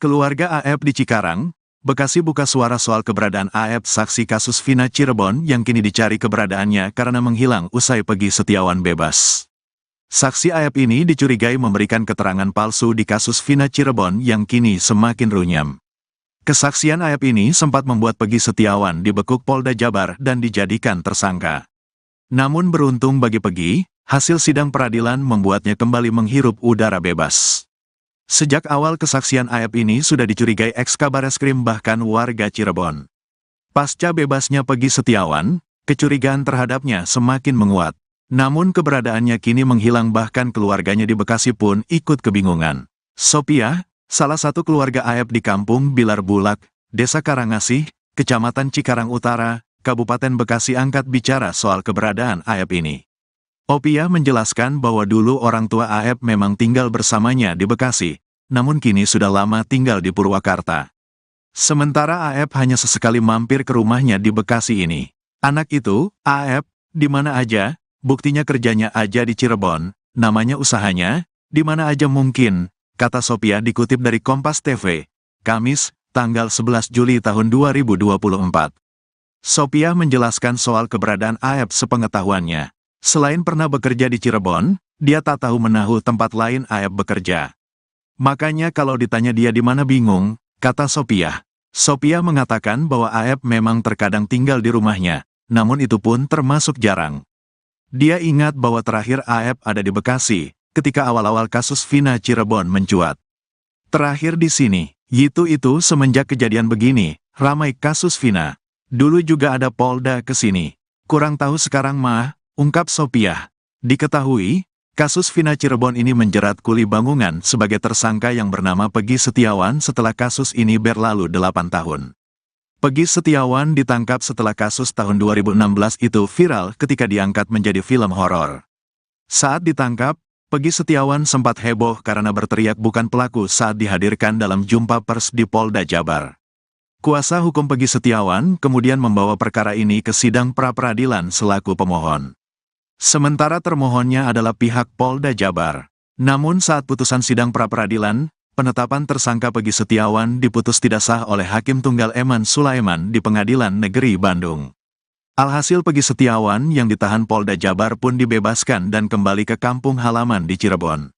Keluarga AF di Cikarang, Bekasi buka suara soal keberadaan AF saksi kasus Vina Cirebon yang kini dicari keberadaannya karena menghilang usai Peggy Setiawan bebas. Saksi AF ini dicurigai memberikan keterangan palsu di kasus Vina Cirebon yang kini semakin runyam. Kesaksian AF ini sempat membuat Peggy Setiawan dibekuk Polda Jabar dan dijadikan tersangka. Namun beruntung bagi Peggy, hasil sidang peradilan membuatnya kembali menghirup udara bebas. Sejak awal kesaksian AF ini sudah dicurigai eks-Kabareskrim bahkan warga Cirebon. Pasca bebasnya Peggy Setiawan, kecurigaan terhadapnya semakin menguat. Namun keberadaannya kini menghilang bahkan keluarganya di Bekasi pun ikut kebingungan. Sopiah, salah satu keluarga AF di kampung Bilar Bulak, Desa Karangasih, Kecamatan Cikarang Utara, Kabupaten Bekasi angkat bicara soal keberadaan AF ini. Opiah menjelaskan bahwa dulu orang tua AF memang tinggal bersamanya di Bekasi, namun kini sudah lama tinggal di Purwakarta. Sementara AF hanya sesekali mampir ke rumahnya di Bekasi ini. Anak itu, AF, di mana aja, buktinya kerjanya aja di Cirebon, namanya usahanya, di mana aja mungkin, kata Sopiah dikutip dari Kompas TV, Kamis, tanggal 11 Juli tahun 2024. Sopiah menjelaskan soal keberadaan AF sepengetahuannya. Selain pernah bekerja di Cirebon, dia tak tahu menahu tempat lain AF bekerja. Makanya kalau ditanya dia di mana bingung, kata Sopiah. Sopiah mengatakan bahwa AF memang terkadang tinggal di rumahnya, namun itu pun termasuk jarang. Dia ingat bahwa terakhir AF ada di Bekasi, ketika awal-awal kasus Vina Cirebon mencuat. Terakhir di sini, itu semenjak kejadian begini, ramai kasus Vina. Dulu juga ada Polda ke sini. Kurang tahu sekarang mah, ungkap Sopiah. Diketahui, kasus Vina Cirebon ini menjerat Kuli Bangungan sebagai tersangka yang bernama Peggy Setiawan setelah kasus ini berlalu 8 tahun. Peggy Setiawan ditangkap setelah kasus tahun 2016 itu viral ketika diangkat menjadi film horor. Saat ditangkap, Peggy Setiawan sempat heboh karena berteriak bukan pelaku saat dihadirkan dalam jumpa pers di Polda Jabar. Kuasa hukum Peggy Setiawan kemudian membawa perkara ini ke sidang pra-peradilan selaku pemohon. Sementara termohonnya adalah pihak Polda Jabar. Namun saat putusan sidang pra-peradilan, penetapan tersangka Peggy Setiawan diputus tidak sah oleh Hakim Tunggal Eman Sulaiman di Pengadilan Negeri Bandung. Alhasil Peggy Setiawan yang ditahan Polda Jabar pun dibebaskan dan kembali ke kampung halaman di Cirebon.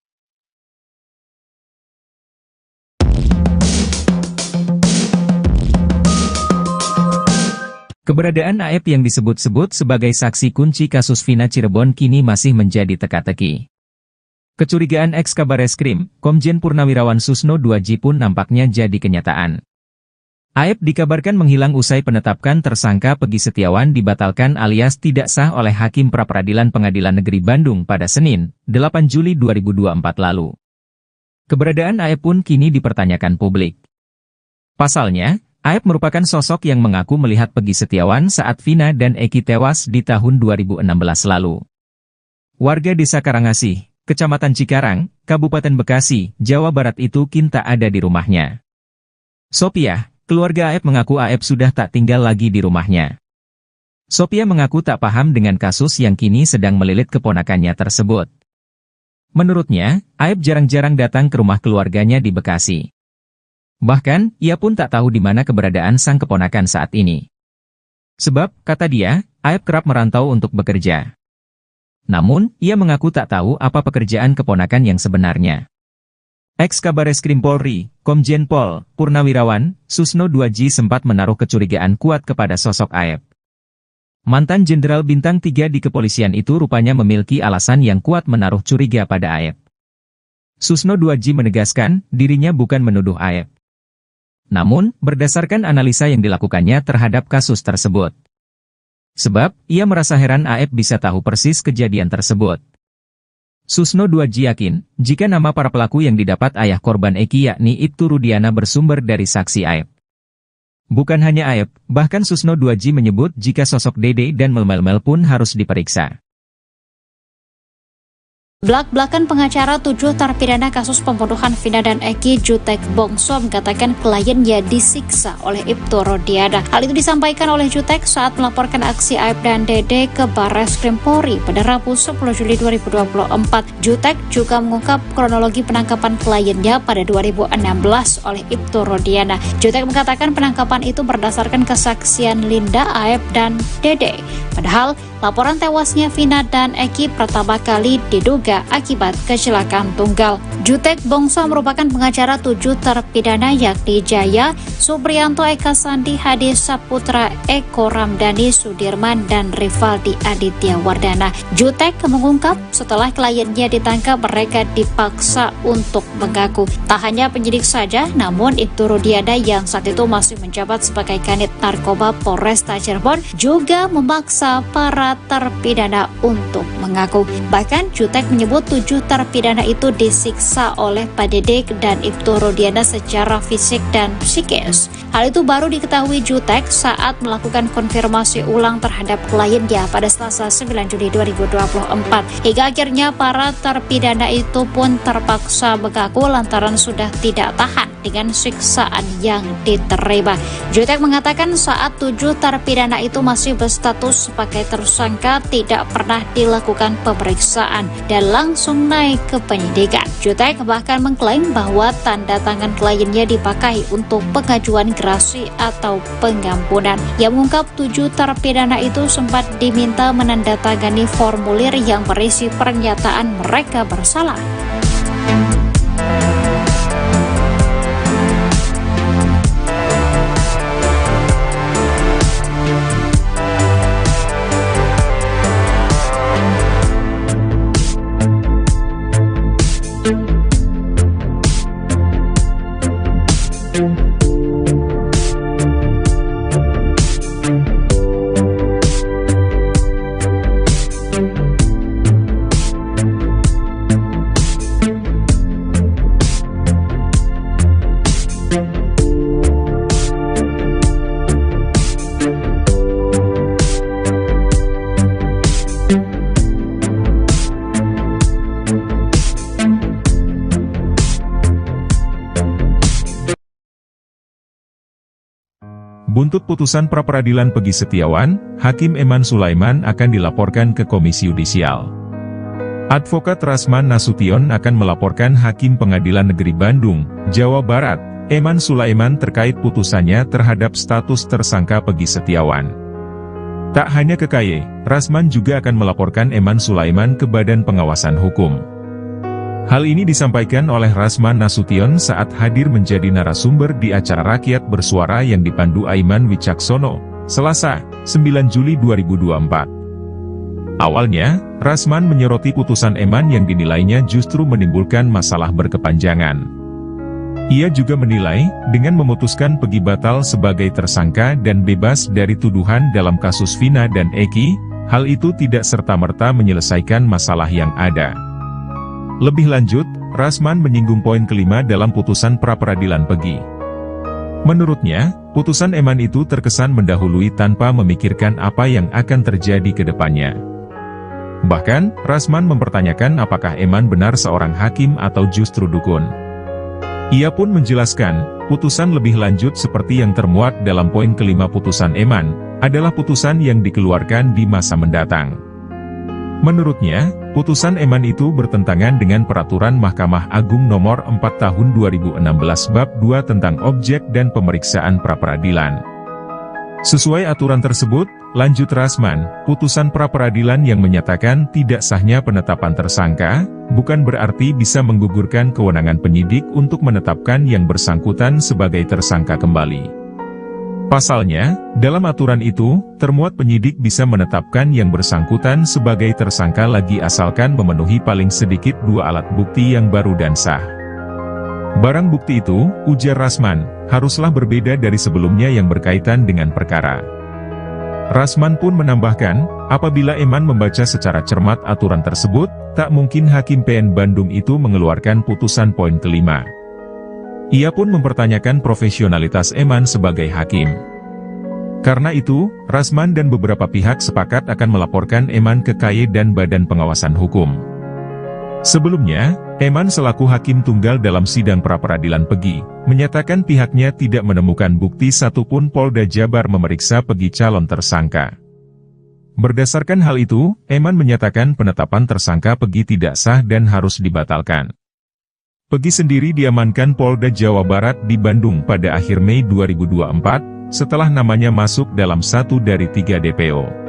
Keberadaan AF yang disebut-sebut sebagai saksi kunci kasus Vina Cirebon kini masih menjadi teka-teki. Kecurigaan eks-Kabareskrim, Komjen Purnawirawan Susno 2J pun nampaknya jadi kenyataan. AF dikabarkan menghilang usai penetapkan tersangka Peggy Setiawan dibatalkan alias tidak sah oleh Hakim Pra-Peradilan Pengadilan Negeri Bandung pada Senin, 8 Juli 2024 lalu. Keberadaan AF pun kini dipertanyakan publik. Pasalnya, AF merupakan sosok yang mengaku melihat Peggy Setiawan saat Vina dan Eki tewas di tahun 2016 lalu. Warga Desa Karangasih, Kecamatan Cikarang, Kabupaten Bekasi, Jawa Barat itu kini tak ada di rumahnya. Sopiah, keluarga AF mengaku AF sudah tak tinggal lagi di rumahnya. Sopiah mengaku tak paham dengan kasus yang kini sedang melilit keponakannya tersebut. Menurutnya, AF jarang-jarang datang ke rumah keluarganya di Bekasi. Bahkan, ia pun tak tahu di mana keberadaan sang keponakan saat ini. Sebab, kata dia, AF kerap merantau untuk bekerja. Namun, ia mengaku tak tahu apa pekerjaan keponakan yang sebenarnya. Eks-Kabareskrim Polri, Komjen Pol Purnawirawan Susno 2J sempat menaruh kecurigaan kuat kepada sosok AF. Mantan Jenderal Bintang 3 di kepolisian itu rupanya memiliki alasan yang kuat menaruh curiga pada AF. Susno 2J menegaskan, dirinya bukan menuduh AF. Namun, berdasarkan analisa yang dilakukannya terhadap kasus tersebut. Sebab, ia merasa heran AF bisa tahu persis kejadian tersebut. Susno 2J yakin, jika nama para pelaku yang didapat ayah korban Eki yakni Ibtu Rudiana bersumber dari saksi AF. Bukan hanya AF, bahkan Susno 2J menyebut jika sosok Dede dan Melmel pun harus diperiksa. Belak-belakan pengacara 7 terpidana kasus pembunuhan Vina dan Eki, Jutek Bongso mengatakan kliennya disiksa oleh Ibtu Rodiana. Hal itu disampaikan oleh Jutek saat melaporkan aksi Aib dan Dede ke Barreskrim Polri pada Rabu 10 Juli 2024. Jutek juga mengungkap kronologi penangkapan kliennya pada 2016 oleh Ibtu Rodiana. Jutek mengatakan penangkapan itu berdasarkan kesaksian Linda, Aib, dan Dede. Padahal laporan tewasnya Vina dan Eki pertama kali diduga akibat kecelakaan tunggal. Jutek Bongso merupakan pengacara 7 terpidana yakni Jaya, Supriyanto, Eka Sandi, Hadi Saputra, Eko Ramdhani, Sudirman, dan Rivaldi Aditya Wardana. Jutek mengungkap setelah kliennya ditangkap mereka dipaksa untuk mengaku. Tak hanya penyidik saja, namun Ibtu Rodiana yang saat itu masih menjabat sebagai Kanit Narkoba Polresta Cirebon juga memaksa para terpidana untuk mengaku. Bahkan Jutek menyebut 7 terpidana itu disiksa oleh Pak Dede dan Ibtu Rodiana secara fisik dan psikis. Hal itu baru diketahui Jutek saat melakukan konfirmasi ulang terhadap kliennya pada Selasa 9 Juli 2024. Hingga akhirnya para terpidana itu pun terpaksa mengaku lantaran sudah tidak tahan dengan siksaan yang diterima. Jutek mengatakan saat 7 terpidana itu masih berstatus sebagai tersangka tidak pernah dilakukan pemeriksaan dan langsung naik ke penyidikan. Jutek bahkan mengklaim bahwa tanda tangan kliennya dipakai untuk pengajuan gerasi atau pengampunan. Yang mengungkap 7 terpidana itu sempat diminta menandatangani formulir yang berisi pernyataan mereka bersalah. Buntut putusan pra-peradilan Pegi Setiawan, Hakim Eman Sulaiman akan dilaporkan ke Komisi Yudisial. Advokat Rasman Nasution akan melaporkan Hakim Pengadilan Negeri Bandung, Jawa Barat, Eman Sulaiman terkait putusannya terhadap status tersangka Pegi Setiawan. Tak hanya ke KY, Rasman juga akan melaporkan Eman Sulaiman ke Badan Pengawasan Hukum. Hal ini disampaikan oleh Rasman Nasution saat hadir menjadi narasumber di acara Rakyat Bersuara yang dipandu Aiman Wicaksono, Selasa, 9 Juli 2024. Awalnya, Rasman menyoroti putusan Eman yang dinilainya justru menimbulkan masalah berkepanjangan. Ia juga menilai, dengan memutuskan Pegi batal sebagai tersangka dan bebas dari tuduhan dalam kasus Vina dan Eki, hal itu tidak serta-merta menyelesaikan masalah yang ada. Lebih lanjut, Rasman menyinggung poin kelima dalam putusan pra-peradilan Pegi. Menurutnya, putusan Eman itu terkesan mendahului tanpa memikirkan apa yang akan terjadi ke depannya. Bahkan, Rasman mempertanyakan apakah Eman benar seorang hakim atau justru dukun. Ia pun menjelaskan, putusan lebih lanjut seperti yang termuat dalam poin kelima putusan Eman, adalah putusan yang dikeluarkan di masa mendatang. Menurutnya, putusan Eman itu bertentangan dengan Peraturan Mahkamah Agung Nomor 4 Tahun 2016 Bab 2 tentang Objek dan Pemeriksaan Pra-peradilan. Sesuai aturan tersebut, lanjut Rasman, putusan pra-peradilan yang menyatakan tidak sahnya penetapan tersangka, bukan berarti bisa menggugurkan kewenangan penyidik untuk menetapkan yang bersangkutan sebagai tersangka kembali. Pasalnya, dalam aturan itu, termuat penyidik bisa menetapkan yang bersangkutan sebagai tersangka lagi asalkan memenuhi paling sedikit 2 alat bukti yang baru dan sah. Barang bukti itu, ujar Rasman, haruslah berbeda dari sebelumnya yang berkaitan dengan perkara. Rasman pun menambahkan, apabila Eman membaca secara cermat aturan tersebut, tak mungkin Hakim PN Bandung itu mengeluarkan putusan poin kelima. Ia pun mempertanyakan profesionalitas Eman sebagai hakim. Karena itu, Rasman dan beberapa pihak sepakat akan melaporkan Eman ke KY dan Badan Pengawasan Hukum. Sebelumnya, Eman selaku hakim tunggal dalam sidang pra-peradilan Pegi, menyatakan pihaknya tidak menemukan bukti satupun Polda Jabar memeriksa Pegi calon tersangka. Berdasarkan hal itu, Eman menyatakan penetapan tersangka Pegi tidak sah dan harus dibatalkan. Pegi sendiri diamankan Polda Jawa Barat di Bandung pada akhir Mei 2024, setelah namanya masuk dalam 1 dari 3 DPO.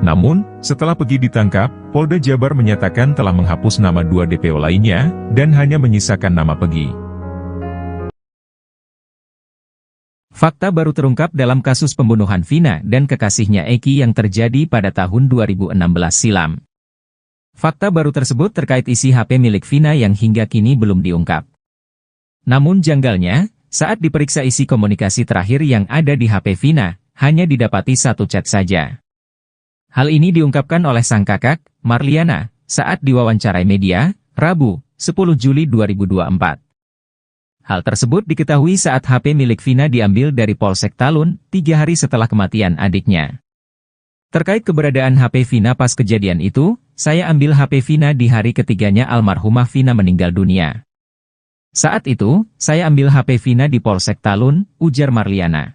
Namun, setelah Pegi ditangkap, Polda Jabar menyatakan telah menghapus nama 2 DPO lainnya, dan hanya menyisakan nama Pegi. Fakta baru terungkap dalam kasus pembunuhan Vina dan kekasihnya Eki yang terjadi pada tahun 2016 silam. Fakta baru tersebut terkait isi HP milik Vina yang hingga kini belum diungkap. Namun janggalnya, saat diperiksa isi komunikasi terakhir yang ada di HP Vina, hanya didapati 1 chat saja. Hal ini diungkapkan oleh sang kakak, Marliana, saat diwawancarai media, Rabu, 10 Juli 2024. Hal tersebut diketahui saat HP milik Vina diambil dari Polsek Talun, 3 hari setelah kematian adiknya. Terkait keberadaan HP Vina pas kejadian itu, saya ambil HP Vina di hari ketiganya almarhumah Vina meninggal dunia. Saat itu, saya ambil HP Vina di Polsek Talun, ujar Marliana.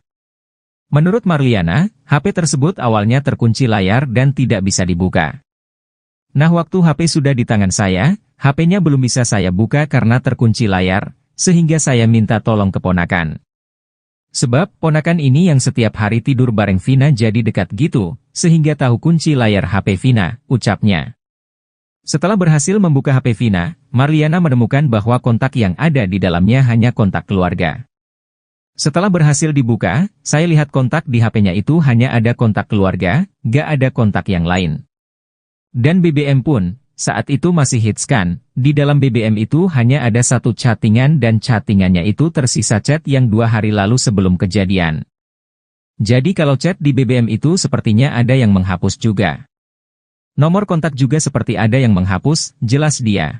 Menurut Marliana, HP tersebut awalnya terkunci layar dan tidak bisa dibuka. Nah, waktu HP sudah di tangan saya, HP-nya belum bisa saya buka karena terkunci layar, sehingga saya minta tolong ke ponakan. Sebab, ponakan ini yang setiap hari tidur bareng Vina jadi dekat gitu, sehingga tahu kunci layar HP Vina, ucapnya. Setelah berhasil membuka HP Vina, Marliana menemukan bahwa kontak yang ada di dalamnya hanya kontak keluarga. Setelah berhasil dibuka, saya lihat kontak di HP-nya itu hanya ada kontak keluarga, gak ada kontak yang lain. Dan BBM pun, saat itu masih hits kan, di dalam BBM itu hanya ada 1 chattingan dan chattingannya itu tersisa chat yang 2 hari lalu sebelum kejadian. Jadi kalau chat di BBM itu sepertinya ada yang menghapus juga. Nomor kontak juga seperti ada yang menghapus, jelas dia.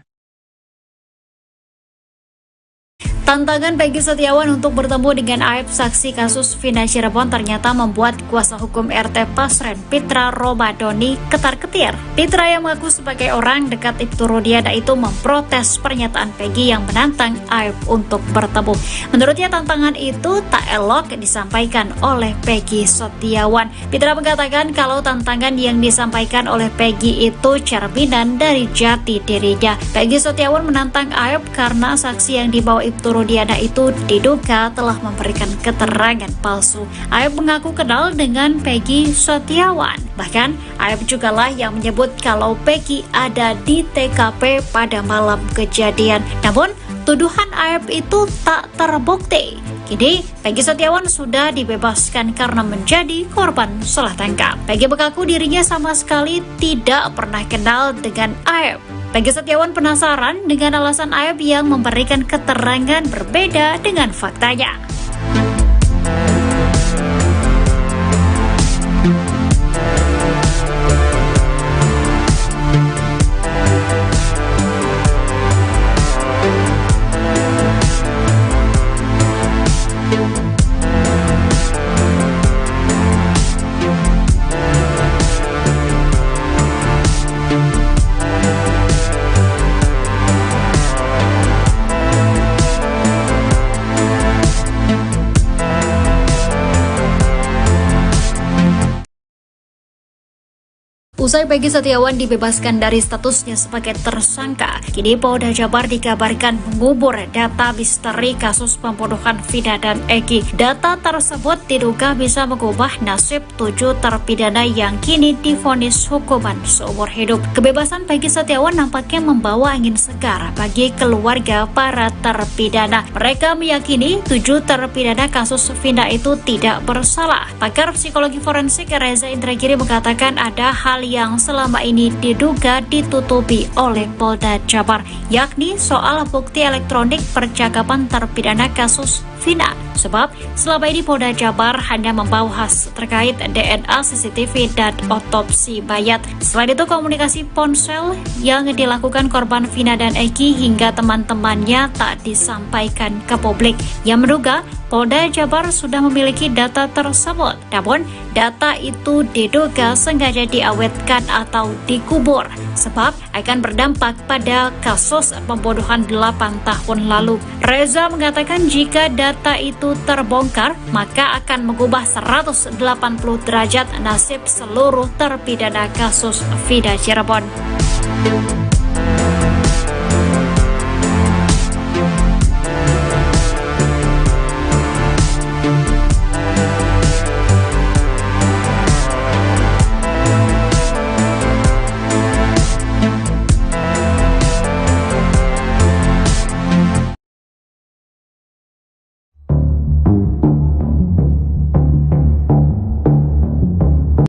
Tantangan Peggy Setiawan untuk bertemu dengan Aib saksi kasus Vina Cirebon ternyata membuat kuasa hukum RT Pasren Pitra Romadoni ketar-ketir. Pitra yang mengaku sebagai orang dekat Ibtu Rudiana itu memprotes pernyataan Peggy yang menantang Aib untuk bertemu. Menurutnya tantangan itu tak elok disampaikan oleh Peggy Setiawan. Pitra mengatakan kalau tantangan yang disampaikan oleh Peggy itu cerminan dari jati dirinya. Peggy Setiawan menantang Aib karena saksi yang dibawa Ibtu Rudiana itu diduga telah memberikan keterangan palsu. Aib mengaku kenal dengan Peggy Setiawan. Bahkan, Aib jugalah yang menyebut kalau Peggy ada di TKP pada malam kejadian. Namun, tuduhan Aib itu tak terbukti. Kini, Peggy Setiawan sudah dibebaskan karena menjadi korban salah tangkap. Peggy mengaku dirinya sama sekali tidak pernah kenal dengan Aib. Peggy Setiawan penasaran dengan alasan Aib yang memberikan keterangan berbeda dengan faktanya. Usai Peggy Setiawan dibebaskan dari statusnya sebagai tersangka, kini Polda Jabar dikabarkan mengubur data misteri kasus pembunuhan Vina dan Eki. Data tersebut diduga bisa mengubah nasib 7 terpidana yang kini divonis hukuman seumur hidup. Kebebasan Peggy Setiawan nampaknya membawa angin segar bagi keluarga para terpidana. Mereka meyakini 7 terpidana kasus Vina itu tidak bersalah. Pakar psikologi forensik Reza Indragiri mengatakan ada hal yang selama ini diduga ditutupi oleh Polda Jabar, yakni soal bukti elektronik percakapan terpidana kasus Vina. Sebab selama ini Polda Jabar hanya membahas terkait DNA, CCTV, dan otopsi mayat. Selain itu, komunikasi ponsel yang dilakukan korban Vina dan Eki hingga teman-temannya tak disampaikan ke publik, yang menduga Polda Jabar sudah memiliki data tersebut. Namun, data itu diduga sengaja diawetkan dimakamkan atau dikubur, sebab akan berdampak pada kasus pembunuhan 8 tahun lalu. Reza mengatakan jika data itu terbongkar, maka akan mengubah 180 derajat nasib seluruh terpidana kasus Vina Cirebon.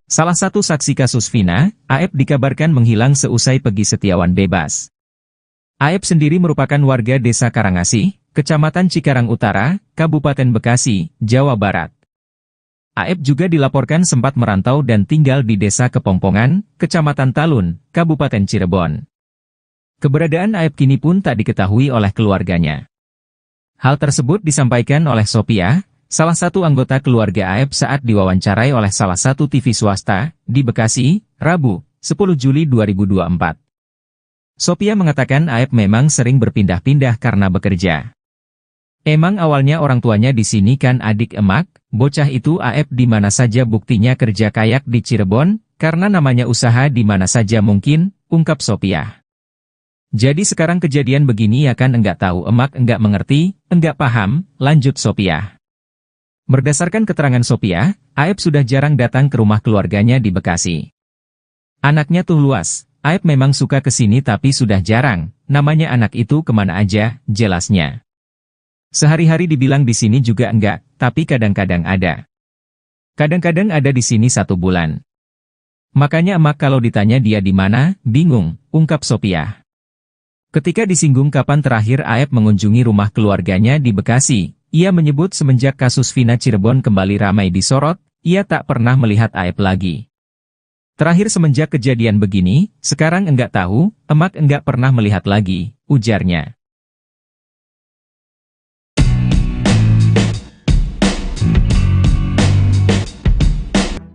Salah satu saksi kasus Vina, Aep dikabarkan menghilang seusai Pegi Setiawan bebas. Aep sendiri merupakan warga Desa Karangasih, Kecamatan Cikarang Utara, Kabupaten Bekasi, Jawa Barat. Aep juga dilaporkan sempat merantau dan tinggal di Desa Kepongpongan, Kecamatan Talun, Kabupaten Cirebon. Keberadaan Aep kini pun tak diketahui oleh keluarganya. Hal tersebut disampaikan oleh Sophia, salah satu anggota keluarga Aep saat diwawancarai oleh salah satu TV swasta di Bekasi, Rabu, 10 Juli 2024. Sophia mengatakan Aep memang sering berpindah-pindah karena bekerja. Emang awalnya orang tuanya di sini kan adik emak, bocah itu Aep di mana saja buktinya kerja kayak di Cirebon, karena namanya usaha di mana saja mungkin, ungkap Sophia. Jadi sekarang kejadian begini ya kan enggak tahu emak enggak mengerti, enggak paham, lanjut Sophia. Berdasarkan keterangan Sophia, Aep sudah jarang datang ke rumah keluarganya di Bekasi. Anaknya tuh luas, Aep memang suka kesini tapi sudah jarang, namanya anak itu kemana aja, jelasnya. Sehari-hari dibilang di sini juga enggak, tapi kadang-kadang ada. Kadang-kadang ada di sini 1 bulan. Makanya emak kalau ditanya dia di mana, bingung, ungkap Sophia. Ketika disinggung kapan terakhir Aep mengunjungi rumah keluarganya di Bekasi, ia menyebut semenjak kasus Vina Cirebon kembali ramai disorot, ia tak pernah melihat Aep lagi. Terakhir semenjak kejadian begini, sekarang enggak tahu, emak enggak pernah melihat lagi, ujarnya.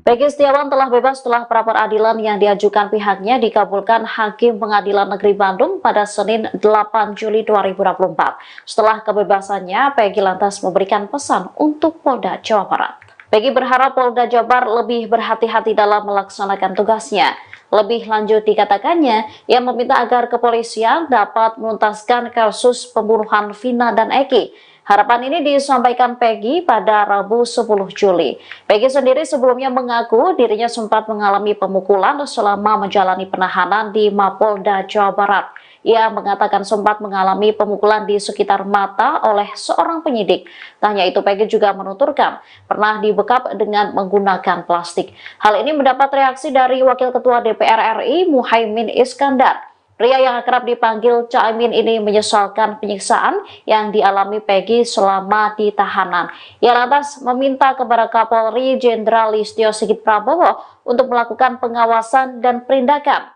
Pegi Setiawan telah bebas setelah pra-peradilan yang diajukan pihaknya dikabulkan Hakim Pengadilan Negeri Bandung pada Senin 8 Juli 2024. Setelah kebebasannya, Pegi lantas memberikan pesan untuk Polda Jawa Barat. Pegi berharap Polda Jabar lebih berhati-hati dalam melaksanakan tugasnya. Lebih lanjut dikatakannya, ia meminta agar kepolisian dapat menuntaskan kasus pembunuhan Vina dan Eki. Harapan ini disampaikan Pegi pada Rabu 10 Juli. Pegi sendiri sebelumnya mengaku dirinya sempat mengalami pemukulan selama menjalani penahanan di Mapolda Jawa Barat. Ia mengatakan sempat mengalami pemukulan di sekitar mata oleh seorang penyidik. Tak hanya itu, Pegi juga menuturkan pernah dibekap dengan menggunakan plastik. Hal ini mendapat reaksi dari Wakil Ketua DPR RI Muhaimin Iskandar. Pria yang akrab dipanggil Caimin ini menyesalkan penyiksaan yang dialami Pegi selama di tahanan. Ia lantas meminta kepada Kapolri Jenderal Listio Sigit Prabowo untuk melakukan pengawasan dan penindakan.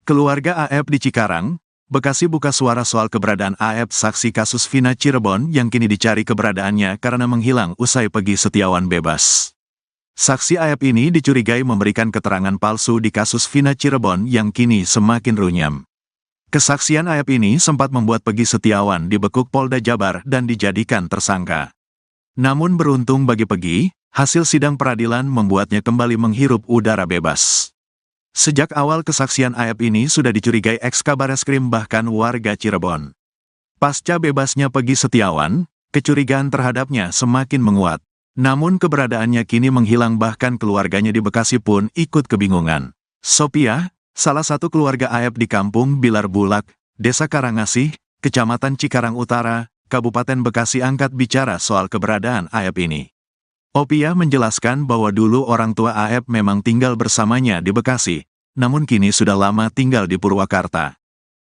Keluarga Aep di Cikarang, Bekasi buka suara soal keberadaan Aep saksi kasus Vina Cirebon yang kini dicari keberadaannya karena menghilang usai Pegi Setiawan bebas. Saksi Aep ini dicurigai memberikan keterangan palsu di kasus Vina Cirebon yang kini semakin runyam. Kesaksian Aep ini sempat membuat Pegi Setiawan dibekuk Polda Jabar dan dijadikan tersangka. Namun beruntung bagi Pegi, hasil sidang peradilan membuatnya kembali menghirup udara bebas. Sejak awal kesaksian Aep ini sudah dicurigai eks-Kabareskrim bahkan warga Cirebon. Pasca bebasnya Pegi Setiawan, kecurigaan terhadapnya semakin menguat. Namun keberadaannya kini menghilang bahkan keluarganya di Bekasi pun ikut kebingungan. Sophia, salah satu keluarga Aep di kampung Bilar Bulak, Desa Karangasih, Kecamatan Cikarang Utara, Kabupaten Bekasi angkat bicara soal keberadaan Aep ini. Opia menjelaskan bahwa dulu orang tua Aep memang tinggal bersamanya di Bekasi, namun kini sudah lama tinggal di Purwakarta.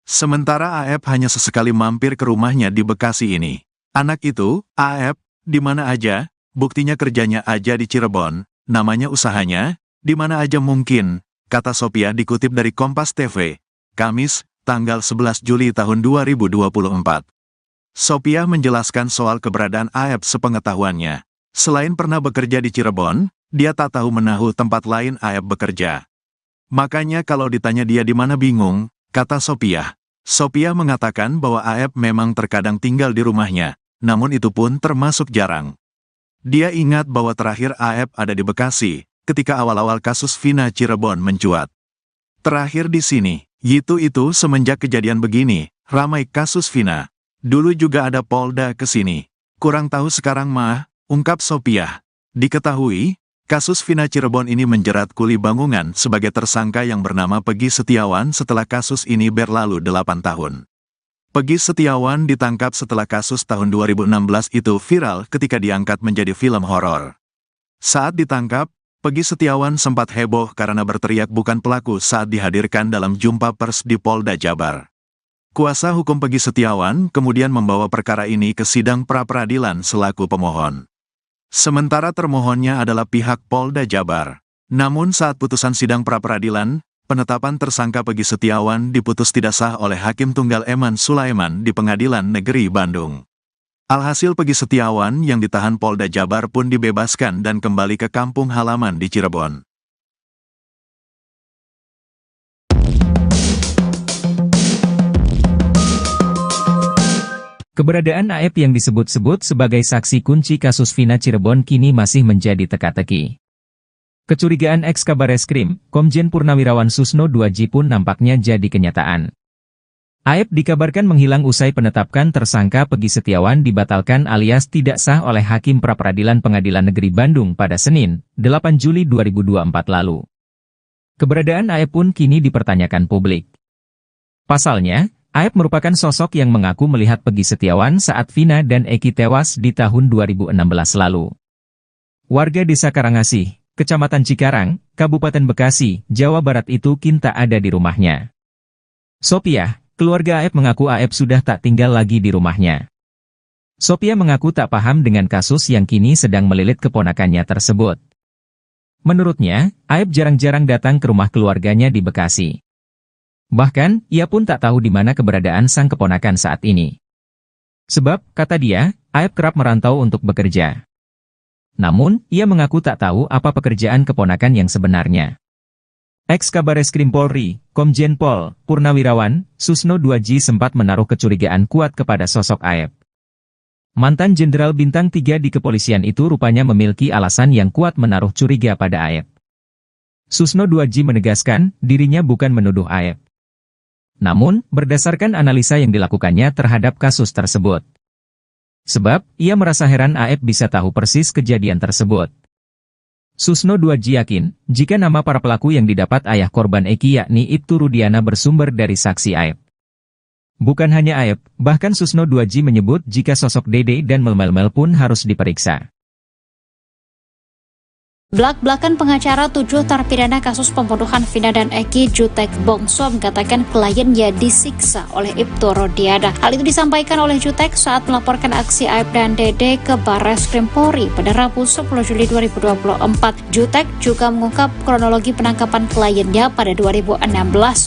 Sementara Aep hanya sesekali mampir ke rumahnya di Bekasi ini. Anak itu, AF, di mana aja, buktinya kerjanya aja di Cirebon, namanya usahanya, di mana aja mungkin, kata Sophia dikutip dari Kompas TV, Kamis, tanggal 11 Juli tahun 2024. Sophia menjelaskan soal keberadaan AF sepengetahuannya. Selain pernah bekerja di Cirebon, dia tak tahu menahu tempat lain AF bekerja. Makanya kalau ditanya dia di mana bingung, kata Sophia. Sophia mengatakan bahwa AF memang terkadang tinggal di rumahnya, namun itu pun termasuk jarang. Dia ingat bahwa terakhir AF ada di Bekasi, ketika awal-awal kasus Vina Cirebon mencuat. Terakhir di sini, itu semenjak kejadian begini, ramai kasus Vina. Dulu juga ada Polda ke sini. Kurang tahu sekarang mah, ungkap Sophia. Diketahui, kasus Vina Cirebon ini menjerat Kuli Bangungan sebagai tersangka yang bernama Peggy Setiawan setelah kasus ini berlalu 8 tahun. Peggy Setiawan ditangkap setelah kasus tahun 2016 itu viral ketika diangkat menjadi film horor. Saat ditangkap, Peggy Setiawan sempat heboh karena berteriak bukan pelaku saat dihadirkan dalam jumpa pers di Polda Jabar. Kuasa hukum Peggy Setiawan kemudian membawa perkara ini ke sidang pra-peradilan selaku pemohon. Sementara termohonnya adalah pihak Polda Jabar. Namun saat putusan sidang pra-peradilan, penetapan tersangka Peggy Setiawan diputus tidak sah oleh Hakim Tunggal Eman Sulaiman di Pengadilan Negeri Bandung. Alhasil Peggy Setiawan yang ditahan Polda Jabar pun dibebaskan dan kembali ke kampung halaman di Cirebon. Keberadaan AF yang disebut-sebut sebagai saksi kunci kasus Vina Cirebon kini masih menjadi teka-teki. Kecurigaan ex-Kabareskrim, Komjen Purnawirawan Susno 2J pun nampaknya jadi kenyataan. AF dikabarkan menghilang usai penetapan tersangka Peggy Setiawan dibatalkan alias tidak sah oleh Hakim Pra-Peradilan Pengadilan Negeri Bandung pada Senin, 8 Juli 2024 lalu. Keberadaan AF pun kini dipertanyakan publik. Pasalnya, AF merupakan sosok yang mengaku melihat Peggy Setiawan saat Vina dan Eki tewas di tahun 2016 lalu. Warga Desa Karangasih, Kecamatan Cikarang, Kabupaten Bekasi, Jawa Barat itu kini tak ada di rumahnya. Sophia, keluarga AF mengaku AF sudah tak tinggal lagi di rumahnya. Sophia mengaku tak paham dengan kasus yang kini sedang melilit keponakannya tersebut. Menurutnya, AF jarang-jarang datang ke rumah keluarganya di Bekasi. Bahkan, ia pun tak tahu di mana keberadaan sang keponakan saat ini. Sebab, kata dia, AF kerap merantau untuk bekerja. Namun, ia mengaku tak tahu apa pekerjaan keponakan yang sebenarnya. Ex-Kabareskrim Polri, Komjen Pol Purnawirawan Susno 2J sempat menaruh kecurigaan kuat kepada sosok AF. Mantan Jenderal Bintang 3 di kepolisian itu rupanya memiliki alasan yang kuat menaruh curiga pada AF. Susno 2J menegaskan, dirinya bukan menuduh AF. Namun, berdasarkan analisa yang dilakukannya terhadap kasus tersebut. Sebab, ia merasa heran AF bisa tahu persis kejadian tersebut. Susno 2J yakin, jika nama para pelaku yang didapat ayah korban Eki yakni Ibtu Rudiana bersumber dari saksi AF. Bukan hanya AF, bahkan Susno 2J menyebut jika sosok Dede dan Melmel pun harus diperiksa. Blak-blakan pengacara 7 terpidana kasus pembunuhan Vina dan Eki, Jutek Bongso mengatakan kliennya disiksa oleh Ibtu Rudiana. Hal itu disampaikan oleh Jutek saat melaporkan aksi AF dan Dede ke Barreskrim Polri pada Rabu 10 Juli 2024. Jutek juga mengungkap kronologi penangkapan kliennya pada 2016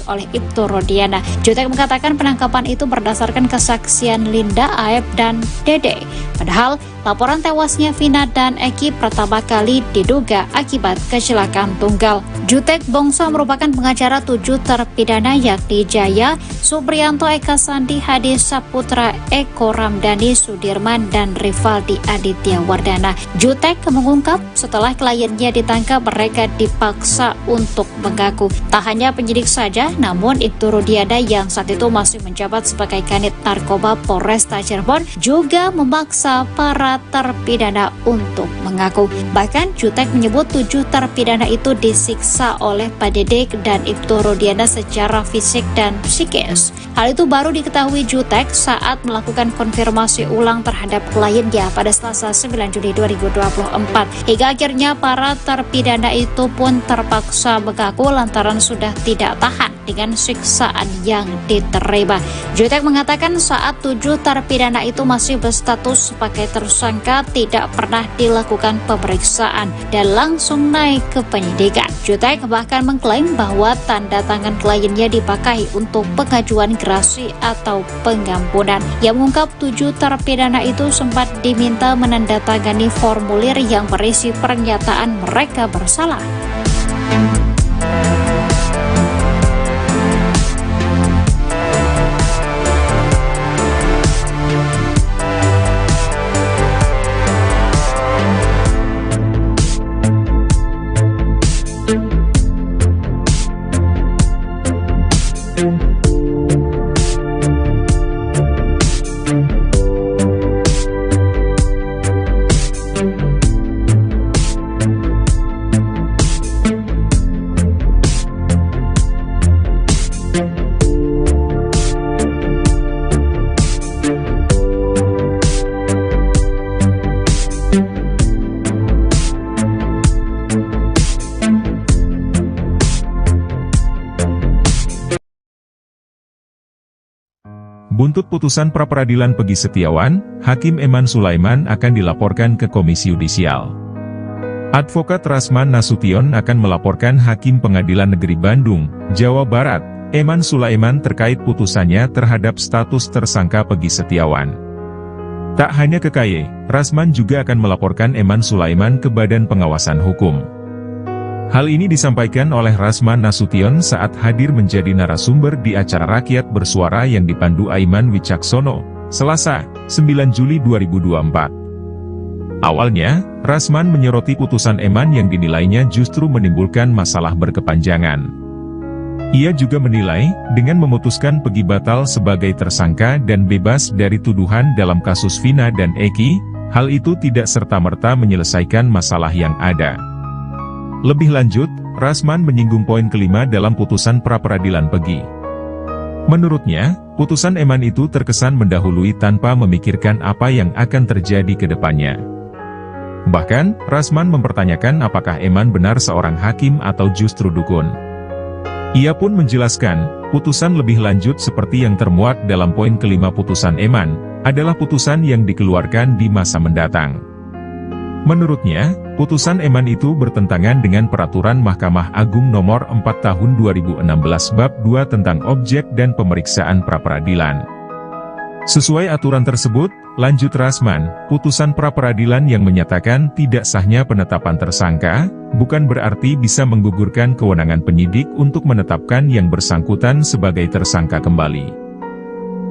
oleh Ibtu Rudiana. Jutek mengatakan penangkapan itu berdasarkan kesaksian Linda, AF, dan Dede. Padahal, laporan tewasnya Vina dan Eki pertama kali diduga akibat kecelakaan tunggal. Jutek Bongso merupakan pengacara 7 terpidana yakni Jaya, Supriyanto, Eka Sandi, Hadi Saputra, Eko Ramdhani, Sudirman, dan Rivaldi Aditya Wardana. Jutek mengungkap setelah kliennya ditangkap mereka dipaksa untuk mengaku. Tak hanya penyidik saja, namun Ibtu Rudiana yang saat itu masih menjabat sebagai Kanit Narkoba Polresta Cirebon juga memaksa para terpidana untuk mengaku. Bahkan Jutek menyebut 7 terpidana itu disiksa oleh Pak Dedek dan Ibtu Rudiana secara fisik dan psikis. Hal itu baru diketahui Jutek saat melakukan konfirmasi ulang terhadap kliennya pada Selasa 9 Juli 2024. Hingga akhirnya para terpidana itu pun terpaksa mengaku lantaran sudah tidak tahan dengan siksaan yang diterima. Jutek mengatakan saat 7 terpidana itu masih berstatus sebagai tersangka tidak pernah dilakukan pemeriksaan dan langsung naik ke penyidikan. Jutek bahkan mengklaim bahwa tanda tangan kliennya dipakai untuk pengajuan gerasi atau pengampunan. Ia mengungkap 7 terpidana itu sempat diminta menandatangani formulir yang berisi pernyataan mereka bersalah. Buntut putusan pra-peradilan Peggy Setiawan, Hakim Eman Sulaiman akan dilaporkan ke Komisi Yudisial. Advokat Rasman Nasution akan melaporkan Hakim Pengadilan Negeri Bandung, Jawa Barat, Eman Sulaiman terkait putusannya terhadap status tersangka Peggy Setiawan. Tak hanya ke KY, Rasman juga akan melaporkan Eman Sulaiman ke Badan Pengawasan Hukum. Hal ini disampaikan oleh Rasman Nasution saat hadir menjadi narasumber di acara Rakyat Bersuara yang dipandu Aiman Wicaksono, Selasa, 9 Juli 2024. Awalnya, Rasman menyoroti putusan Eman yang dinilainya justru menimbulkan masalah berkepanjangan. Ia juga menilai, dengan memutuskan Peggy batal sebagai tersangka dan bebas dari tuduhan dalam kasus Vina dan Eki, hal itu tidak serta-merta menyelesaikan masalah yang ada. Lebih lanjut, Rasman menyinggung poin kelima dalam putusan pra-peradilan Peggy. Menurutnya, putusan Eman itu terkesan mendahului tanpa memikirkan apa yang akan terjadi ke depannya. Bahkan, Rasman mempertanyakan apakah Eman benar seorang hakim atau justru dukun. Ia pun menjelaskan, putusan lebih lanjut seperti yang termuat dalam poin kelima putusan Eman, adalah putusan yang dikeluarkan di masa mendatang. Menurutnya, putusan Eman itu bertentangan dengan Peraturan Mahkamah Agung Nomor 4 Tahun 2016 Bab 2 tentang Objek dan Pemeriksaan Pra-peradilan. Sesuai aturan tersebut, lanjut Rasman, putusan pra-peradilan yang menyatakan tidak sahnya penetapan tersangka, bukan berarti bisa menggugurkan kewenangan penyidik untuk menetapkan yang bersangkutan sebagai tersangka kembali.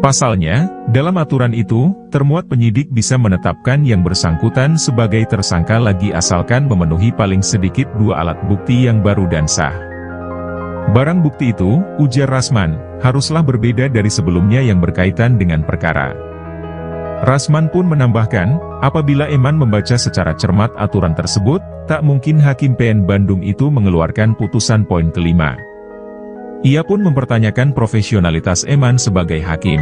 Pasalnya, dalam aturan itu, termuat penyidik bisa menetapkan yang bersangkutan sebagai tersangka lagi asalkan memenuhi paling sedikit 2 alat bukti yang baru dan sah. Barang bukti itu, ujar Rasman, haruslah berbeda dari sebelumnya yang berkaitan dengan perkara. Rasman pun menambahkan, apabila Eman membaca secara cermat aturan tersebut, tak mungkin Hakim PN Bandung itu mengeluarkan putusan poin kelima. Ia pun mempertanyakan profesionalitas Eman sebagai hakim.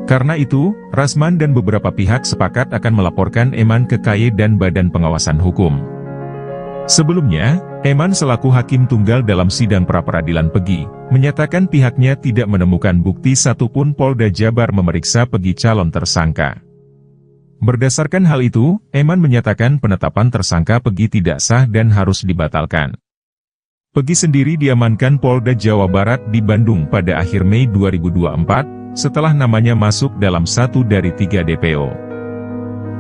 Karena itu, Rasman dan beberapa pihak sepakat akan melaporkan Eman ke KY dan Badan Pengawasan Hukum. Sebelumnya, Eman selaku hakim tunggal dalam sidang pra-peradilan Peggy, menyatakan pihaknya tidak menemukan bukti satupun Polda Jabar memeriksa Peggy calon tersangka. Berdasarkan hal itu, Eman menyatakan penetapan tersangka Peggy tidak sah dan harus dibatalkan. Peggy sendiri diamankan Polda Jawa Barat di Bandung pada akhir Mei 2024, setelah namanya masuk dalam 1 dari 3 DPO.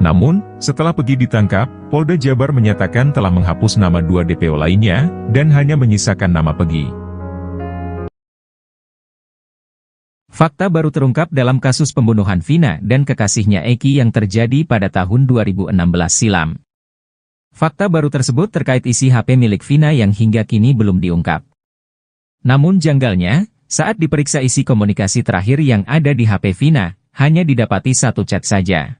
Namun, setelah Peggy ditangkap, Polda Jabar menyatakan telah menghapus nama 2 DPO lainnya, dan hanya menyisakan nama Peggy. Fakta baru terungkap dalam kasus pembunuhan Vina dan kekasihnya Eki yang terjadi pada tahun 2016 silam. Fakta baru tersebut terkait isi HP milik Vina yang hingga kini belum diungkap. Namun janggalnya, saat diperiksa isi komunikasi terakhir yang ada di HP Vina, hanya didapati 1 chat saja.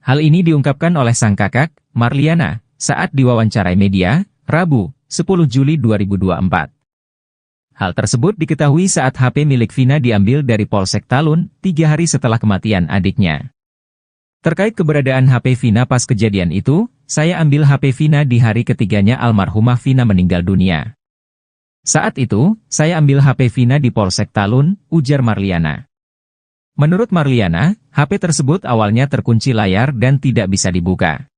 Hal ini diungkapkan oleh sang kakak, Marliana, saat diwawancarai media, Rabu, 10 Juli 2024. Hal tersebut diketahui saat HP milik Vina diambil dari Polsek Talun, 3 hari setelah kematian adiknya. Terkait keberadaan HP Vina pas kejadian itu, saya ambil HP Vina di hari ketiganya almarhumah Vina meninggal dunia. Saat itu, saya ambil HP Vina di Polsek Talun, ujar Marliana. Menurut Marliana, HP tersebut awalnya terkunci layar dan tidak bisa dibuka.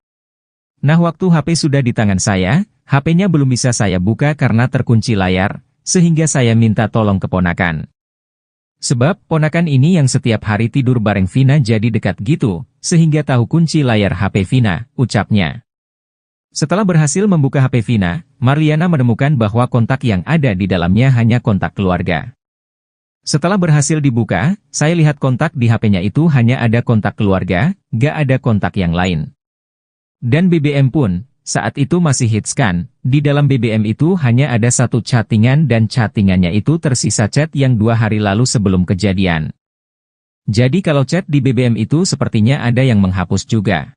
Nah, waktu HP sudah di tangan saya, HP-nya belum bisa saya buka karena terkunci layar, sehingga saya minta tolong ke ponakan. Sebab, ponakan ini yang setiap hari tidur bareng Vina jadi dekat gitu, sehingga tahu kunci layar HP Vina, ucapnya. Setelah berhasil membuka HP Vina, Marliana menemukan bahwa kontak yang ada di dalamnya hanya kontak keluarga. Setelah berhasil dibuka, saya lihat kontak di HP-nya itu hanya ada kontak keluarga, gak ada kontak yang lain. Dan BBM pun, saat itu masih hits kan, di dalam BBM itu hanya ada satu chattingan dan chattingannya itu tersisa chat yang 2 hari lalu sebelum kejadian. Jadi kalau chat di BBM itu sepertinya ada yang menghapus juga.